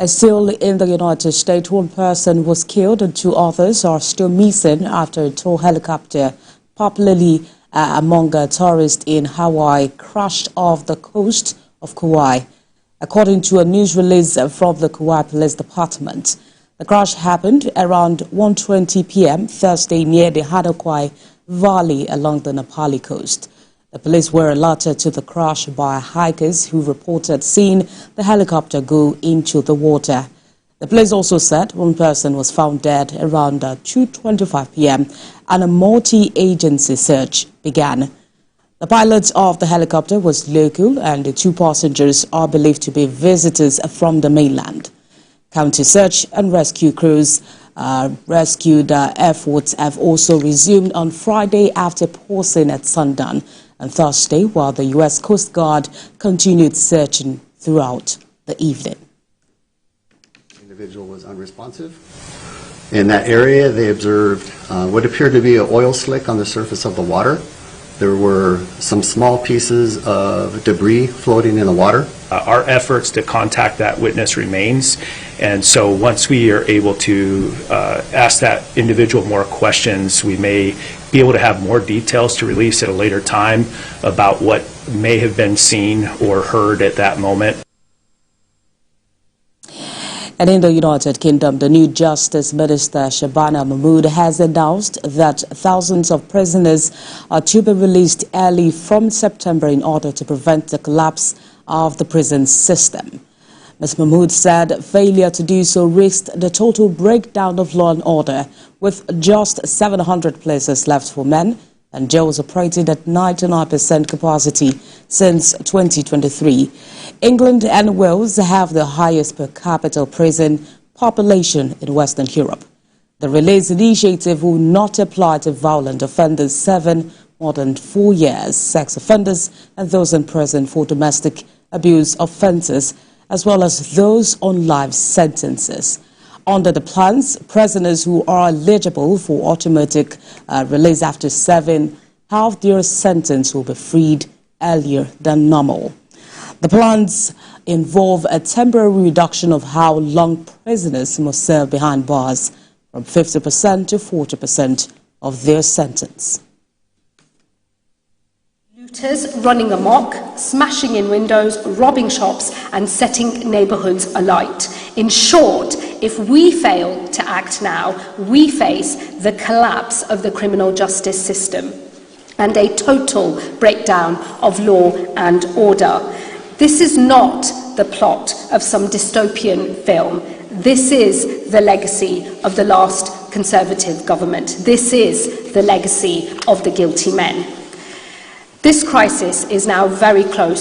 Still in the United States, one person was killed and two others are still missing after a tow helicopter, popularly among tourists in Hawaii, crashed off the coast of Kauai. According to a news release from the Kauai Police Department, the crash happened around 1:20 p.m. Thursday near the Hawaii Valley along the Nepali coast. The police were alerted to the crash by hikers who reported seeing the helicopter go into the water. The police also said one person was found dead around 2:25 p.m. and a multi-agency search began. The pilot of the helicopter was local and the two passengers are believed to be visitors from the mainland. County search and rescue crews rescued efforts have also resumed on Friday after pausing at sundown and Thursday, while the U.S. Coast Guard continued searching throughout the evening. The individual was unresponsive. In that area, they observed what appeared to be an oil slick on the surface of the water. There were some small pieces of debris floating in the water. Our efforts to contact that witness remains, and so once we are able to ask that individual more questions, we may be able to have more details to release at a later time about what may have been seen or heard at that moment. And in the United Kingdom, the new Justice Minister Shabana Mahmood has announced that thousands of prisoners are to be released early from September in order to prevent the collapse of the prison system. Ms. Mahmood said failure to do so risked the total breakdown of law and order, with just 700 places left for men and jails operating at 99% capacity since 2023. England and Wales have the highest per capita prison population in Western Europe. The release initiative will not apply to violent offenders serving more than 4 years, sex offenders and those in prison for domestic abuse offences, as well as those on life sentences. Under the plans, prisoners who are eligible for automatic release after serving half their sentence will be freed earlier than normal. The plans involve a temporary reduction of how long prisoners must serve behind bars from 50% to 40% of their sentence. Looters running amok, smashing in windows, robbing shops and setting neighbourhoods alight. In short, if we fail to act now, we face the collapse of the criminal justice system and a total breakdown of law and order. This is not the plot of some dystopian film. This is the legacy of the last Conservative government. This is the legacy of the guilty men. This crisis is now very close